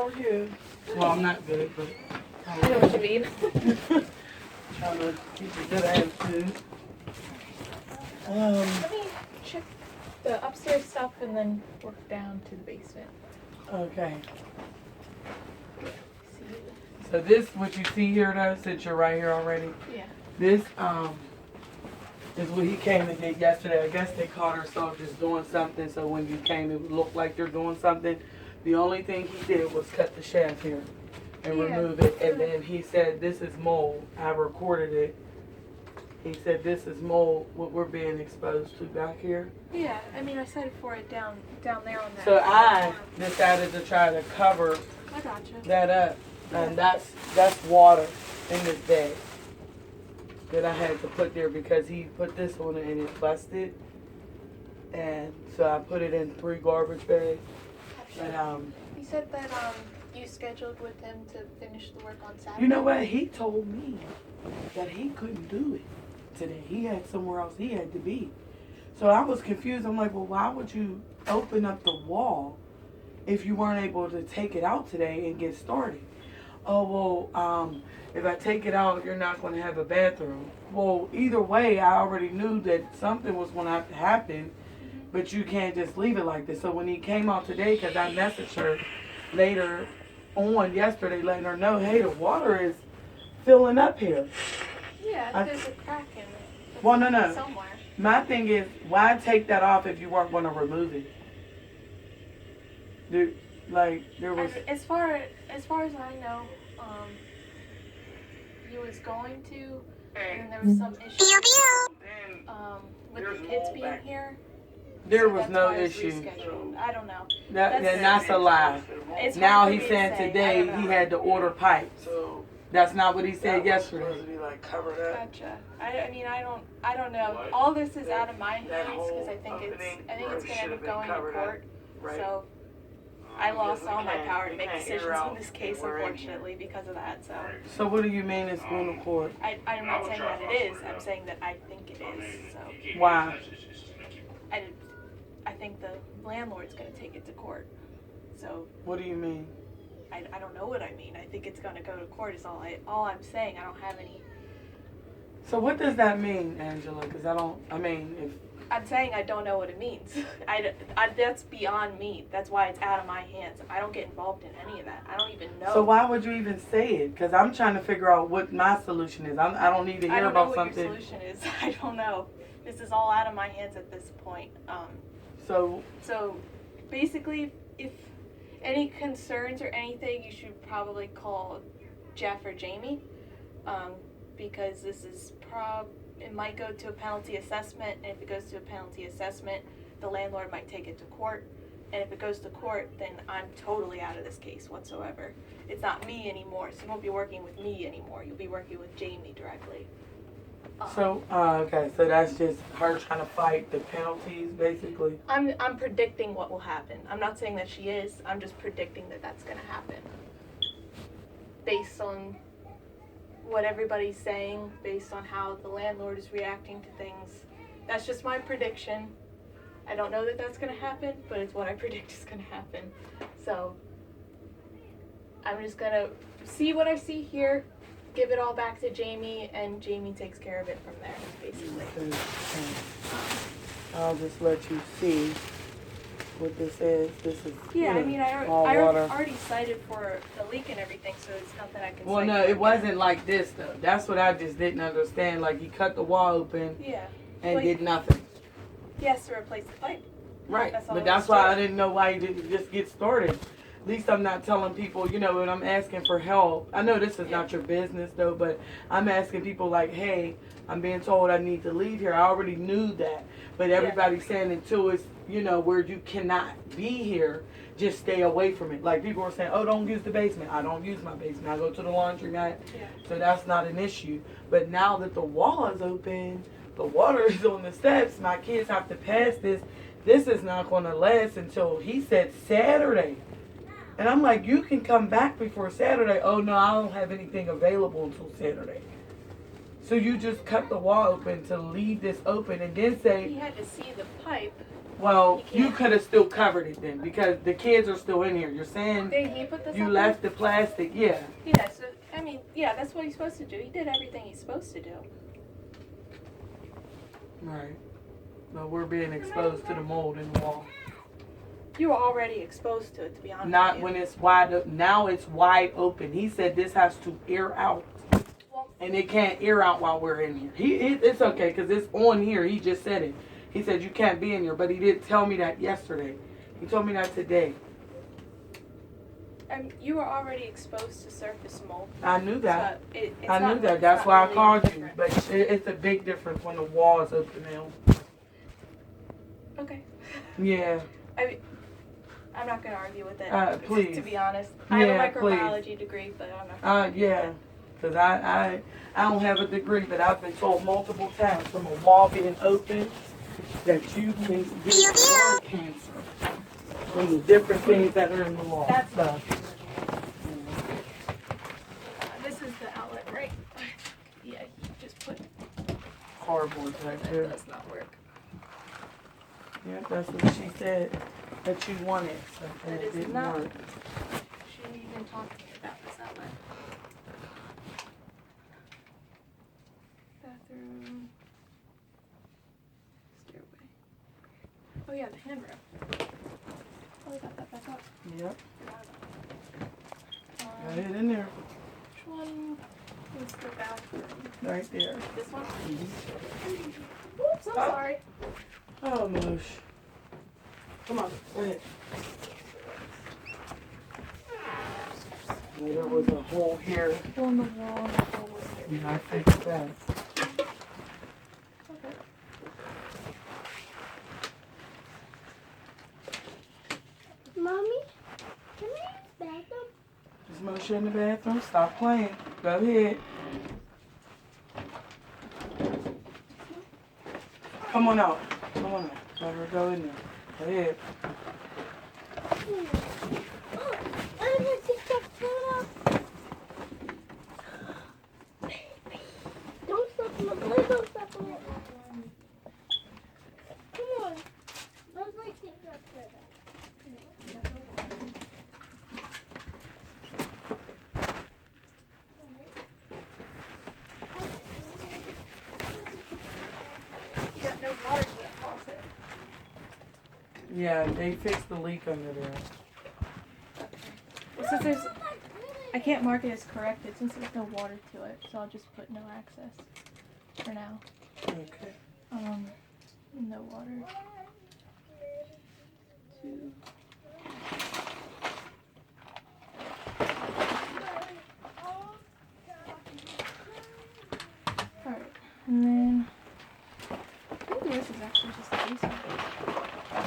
How are you? Well, I'm not good, but I know what you mean. trying to keep a good attitude. Let me check the upstairs stuff and then work down to the basement. Okay. See? So this, what you see here though, since you're right here already, Yeah. this is what he came and did yesterday. I guess they caught herself just doing something, so when you came it looked like you're doing something. The only thing he did was cut the shaft here and remove it, and then he said this is mold. I recorded it. He said this is mold, what we're being exposed to back here. Yeah, I mean I cited for it down there on that. So I decided to try to cover I gotcha. that up, and that's water in this bag that I had to put there because he put this on it and it busted, and so I put it in 3 garbage bags. But you said that you scheduled with him to finish the work on Saturday. you know what? He told me that he couldn't do it today. He had somewhere else he had to be. So I was confused. I'm like, well, why would you open up the wall if you weren't able to take it out today and get started? Oh, well, if I take it out, you're not going to have a bathroom. Well, either way, I already knew that something was going to have to happen, but you can't just leave it like this. So when he came out today, because I messaged her later on yesterday, letting her know, hey, the water is filling up here. Yeah, there's a crack in it. Well, no. Somewhere. My thing is, why take that off if you weren't going to remove it? Dude, like, there was... As far as I know, he was going to, and there was some issue with the kids being here. There So was that's no why it's issue. rescheduled. I don't know. That's a lie. It's Now hard for he's me to saying say. today I don't he know. had to order pipes. So That's not what he said that was yesterday. supposed to be like covered up. Gotcha. I mean, I don't know. All this is out of my hands because I think it's gonna end up going to court. Right. So I lost we all my can't- power to we make can't decisions air in out this case, what we're in unfortunately, because of that. So So what do you mean it's going to court? I'm not saying that it is. I'm saying that I think it is. So Why? I think the landlord's gonna take it to court. So What do you mean? I don't know what I mean. I think it's gonna go to court. Is all I'm saying. I don't have any. So what does that mean, Angela? Because I'm saying I don't know what it means. That's beyond me. That's why it's out of my hands. I don't get involved in any of that. I don't even know. So why would you even say it? Because I'm trying to figure out what my solution is. I don't need to hear about I don't know what something. your solution is. I don't know. This is all out of my hands at this point. So Basically, if any concerns or anything, you should probably call Jeff or Jamie, because this is it might go to a penalty assessment, and if it goes to a penalty assessment, the landlord might take it to court, and if it goes to court, then I'm totally out of this case whatsoever. It's not me anymore, so you won't be working with me anymore. You'll be working with Jamie directly. okay, so that's just her trying to fight the penalties, basically. I'm predicting what will happen. I'm not saying that she is. I'm just predicting that that's going to happen. Based on what everybody's saying, based on how the landlord is reacting to things. That's just my prediction. I don't know that that's going to happen, but it's what I predict is going to happen. So I'm just going to see what I see here, give it all back to Jamie, and Jamie takes care of it from there, basically. I'll just let you see what this is. This is Yeah, I mean, I all water. already cited for the leak and everything, so it's nothing I can Well, cite no, for it wasn't like this though. That's what I just didn't understand. Like he cut the wall open Yeah. and Like, did nothing. he has to replace the pipe. Right, That's all but there that's is to why it. I didn't know why you didn't just get started. At least I'm not telling people, when I'm asking for help. I know this is not your business though, but I'm asking people like, hey, I'm being told I need to leave here. I already knew that, but everybody's saying until it's, where you cannot be here, just stay away from it. Like people are saying, oh, don't use the basement. I don't use my basement. I go to the laundromat, so that's not an issue. But now that the wall is open, the water is on the steps, my kids have to pass this. This is not going to last until, he said, Saturday. And I'm like, you can come back before Saturday. Oh, no, I don't have anything available until Saturday. So you just cut the wall open to leave this open and then say, He had to see the pipe. well, you could have still covered it then because the kids are still in here. You're saying Did he put this you up left there? the plastic, yeah. Yeah, so, I mean, yeah, that's what he's supposed to do. He did everything he's supposed to do. Right. But we're being exposed to the mold in the wall. You were already exposed to it, to be honest Not with you. when it's wide open. Now it's wide open. He said this has to air out. And it can't air out while we're in here. It's okay because it's on here. He just said it. He said you can't be in here, but he didn't tell me that yesterday. He told me that today. You were already exposed to surface mold. I knew that. So it's I not knew that. it's That's not why I really called you. different. But it's a big difference when the wall is open now. Okay. Yeah. I'm not going to argue with it. Please. To be honest. I have a Yeah, microbiology degree, but I'm not going to Yeah. Because I don't have a degree, but I've been told multiple times from a wall being open that you can get lung cancer from the different things that are in the wall. That's this is the outlet, right? Yeah, you just put Cardboard right that there. does not work. Yeah, that's what she said that you wanted. So That it is didn't not. work. She didn't even talk to me about this outlet. Bathroom. Stairway. Oh yeah, the handrail. Oh, we got that back up. Yep. Forgot Got about it. it in there. Which one is the bathroom? Right there. This one? Mhm. Oops, I'm sorry. Oh, mush. Come on, go ahead. There was a hole here. Hole in the wall and a hole in here. Yeah, I fixed that. Okay. Mommy, can I use the bathroom? Just motion in the bathroom. Stop playing. Go ahead. Come on out. Come on out. Let her go in there. Go ahead. Oh, I'm gonna take that foot off. Don't step on my leg, don't step on it. Come on. Let's like take that foot off. You got no water to that faucet. Yeah, they fixed the leak under there. It says there's. I can't mark it as corrected since there's no water to it, so I'll just put no access for now. Okay. No water. Two. Alright, and then I think the rest is actually just the basement.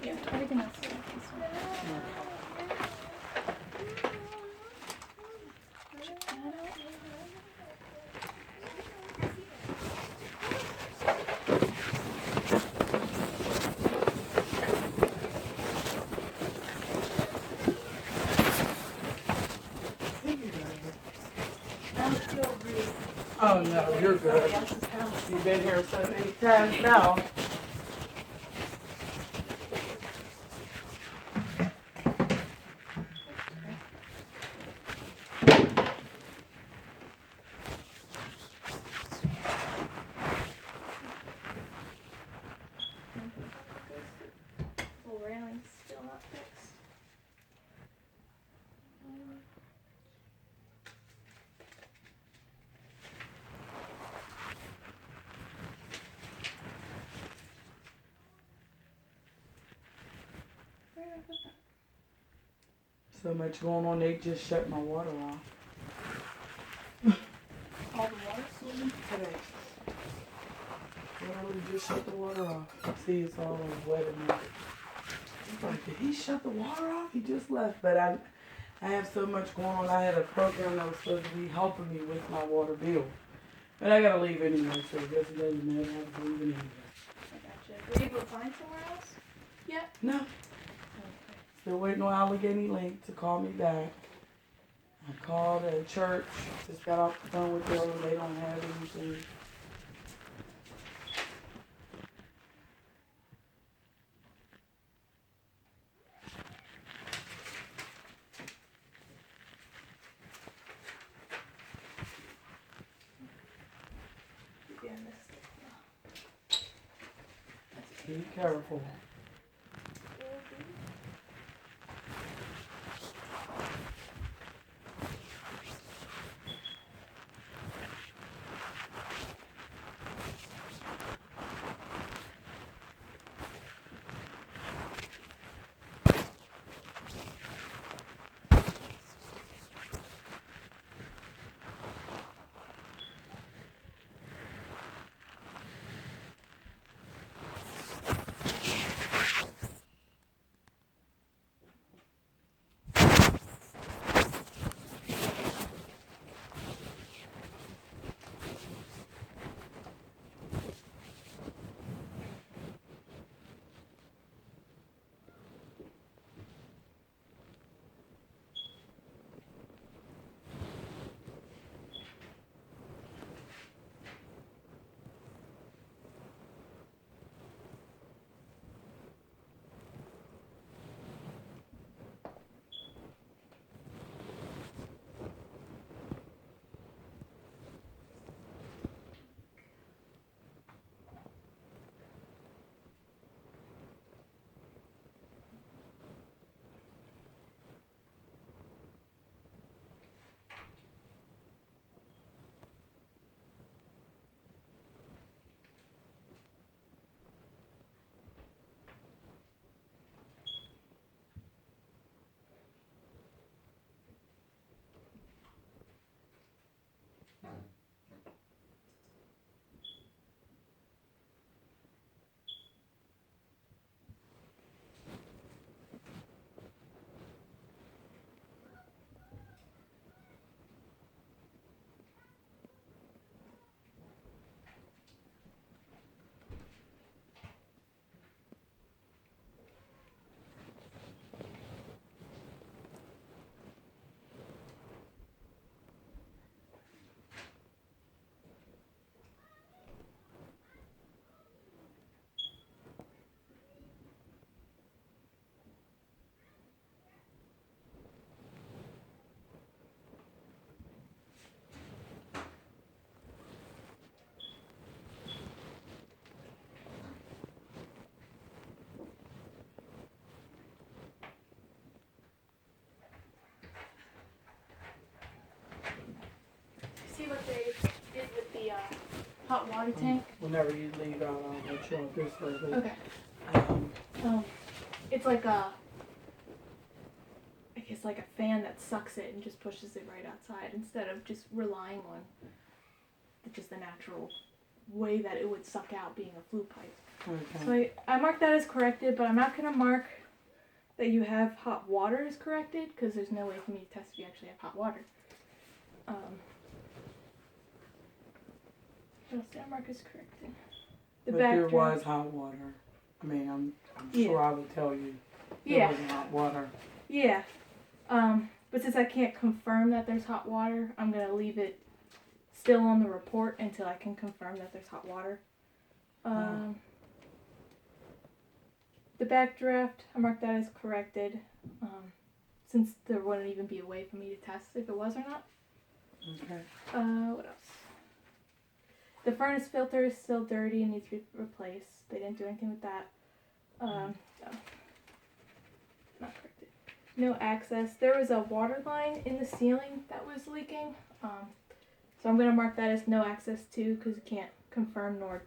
Yeah, everything else is basement. Check that out. Oh no, you're good. You've been here so many times now. Little railing's still not fixed. Where did I put that? So much going on, they just shut my water off. All the water? Today. Literally just shut the water off. See, it's all wet in there. I'm like, did he shut the water off? He just left. But I have so much going on. I had a program that was supposed to be helping me with my water bill. But I gotta leave anyway, so I guess it doesn't matter. I have to leave it anyway. I gotcha. Were you able to find somewhere else? yet? No. Okay. Still waiting on Allegheny Link to call me back. I called a church, just got off the phone with them, and they don't have anything. Yeah, I missed it. Be careful. See what they did with the hot water tank? Whenever you leave out, I'll let you know this further. Okay. It's like I guess like a fan that sucks it and just pushes it right outside instead of just relying on just the natural way that it would suck out being a flue pipe. Okay. So I marked that as corrected, but I'm not going to mark that you have hot water as corrected because there's no way for me to test if you actually have hot water. What else did I mark as corrected? But there was hot water. I mean, I'm sure I would tell you there was hot water. Yeah. But since I can't confirm that there's hot water, I'm going to leave it still on the report until I can confirm that there's hot water. The backdraft, I marked that as corrected, since there wouldn't even be a way for me to test if it was or not. Okay. What else? The furnace filter is still dirty and needs to be replaced. They didn't do anything with that. No. Not corrected. No access. There was a water line in the ceiling that was leaking. So I'm going to mark that as no access too because you can't confirm nor,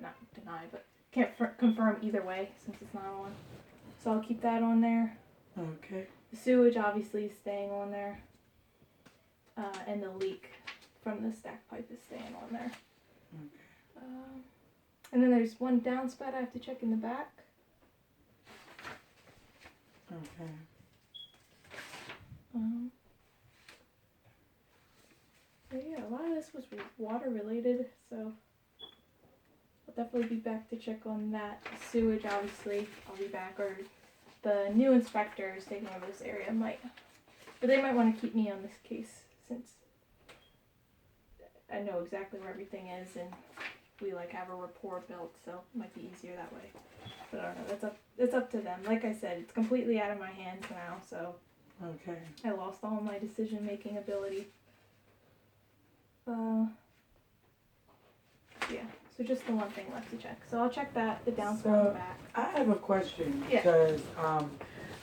not deny, but can't confirm either way since it's not on. So I'll keep that on there. Okay. The sewage obviously is staying on there. And the leak from the stack pipe is staying on there. Okay. And then there's one downspout I have to check in the back. Okay. So yeah, a lot of this was water related, so definitely be back to check on that. Sewage, obviously, I'll be back, or the new inspectors taking over this area might, but they might want to keep me on this case since I know exactly where everything is and we like have a rapport built, so it might be easier that way. But I don't know, it's up to them. Like I said, it's completely out of my hands now, so Okay. I lost all my decision making ability. Yeah, so just the one thing left to check. So I'll check that, the downspout and the back. I have a question Yeah. because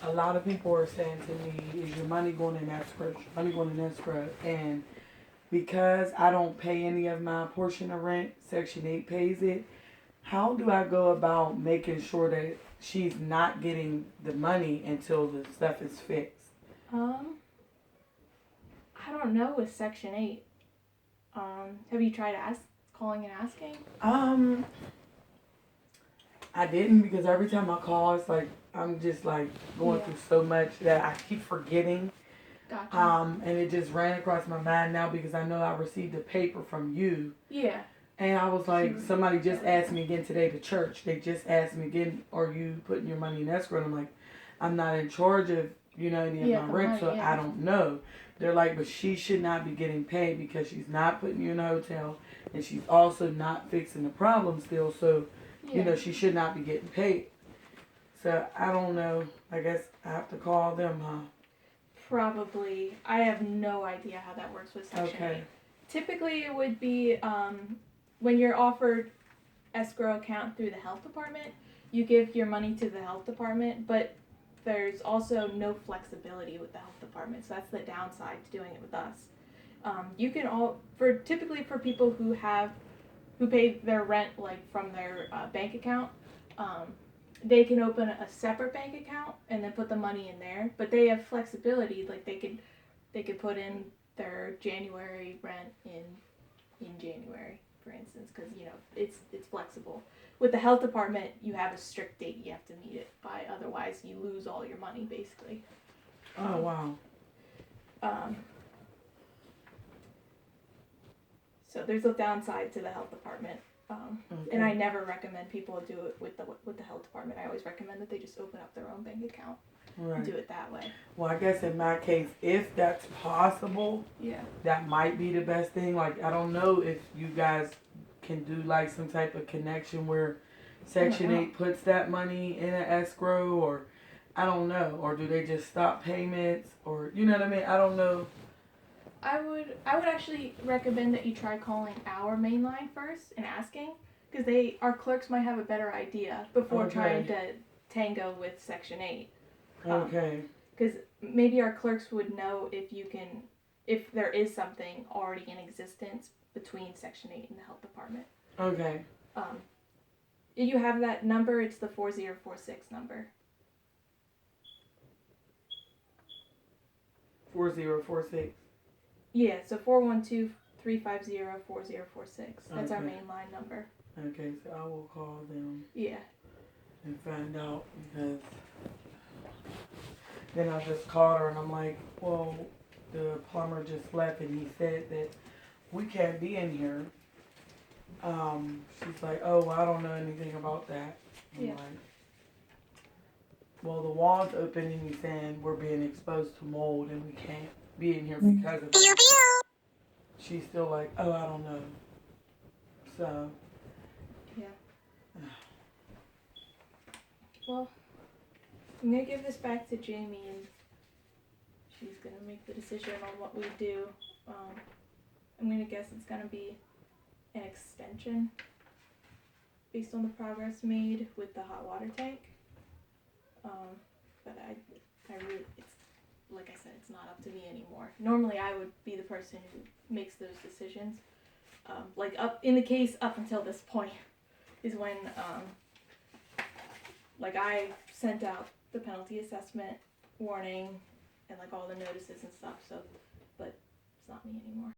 a lot of people are saying to me, "Is your money going in escrow? Is your money going in escrow?" And because I don't pay any of my portion of rent, Section 8 pays it. How do I go about making sure that she's not getting the money until the stuff is fixed? I don't know with Section 8. Have you tried calling and asking? I didn't, because every time I call, it's like I'm just like going through so much that I keep forgetting. Gotcha. And it just ran across my mind now because I know I received a paper from you. Yeah. And I was like, somebody just asked me again today, the church. They just asked me again, are you putting your money in escrow? And I'm like, I'm not in charge of, any of my rent, so I don't know. They're like, but she should not be getting paid because she's not putting you in a hotel and she's also not fixing the problem still. So, she should not be getting paid. So I don't know. I guess I have to call them, huh? Probably. I have no idea how that works with Section 8. Typically, it would be when you're offered escrow account through the health department, you give your money to the health department, but there's also no flexibility with the health department, so that's the downside to doing it with us. You can typically for people who pay their rent like from their bank account, they can open a separate bank account and then put the money in there, but they have flexibility. Like they could put in their January rent in January, for instance, because it's flexible. With the health department, you have a strict date you have to meet it by, otherwise you lose all your money basically. Oh wow. So there's a downside to the health department. And I never recommend people do it with the health department. I always recommend that they just open up their own bank account and do it that way. Well, I guess in my case, if that's possible, Yeah. that might be the best thing. Like, I don't know if you guys can do like some type of connection where Section 8 puts that money in an escrow, or I don't know, or do they just stop payments, or you know what I mean? I don't know. I would actually recommend that you try calling our main line first and asking, because our clerks might have a better idea before trying to tango with Section 8. Okay. Because maybe our clerks would know if there is something already in existence between Section 8 and the health department. Okay. You have that number, it's the 4046 number. 4046. Yeah, so 412-350-4046. That's our main line number. Okay, so I will call them. Yeah. And find out, because then I just called her and I'm like, well, the plumber just left and he said that we can't be in here. She's like, oh, well, I don't know anything about that. I'm like, well, the wall's open and he's saying we're being exposed to mold and we can't be in here because of it. She's still like, oh, I don't know. So. Yeah. Well, I'm going to give this back to Jamie and she's going to make the decision on what we do. I'm going to guess it's going to be an extension based on the progress made with the hot water tank. But I really, it's, like I said, it's not up to me anymore. Normally I would be the person who makes those decisions. Like in the case up until this point is when, like I sent out the penalty assessment warning and like all the notices and stuff, so, but it's not me anymore.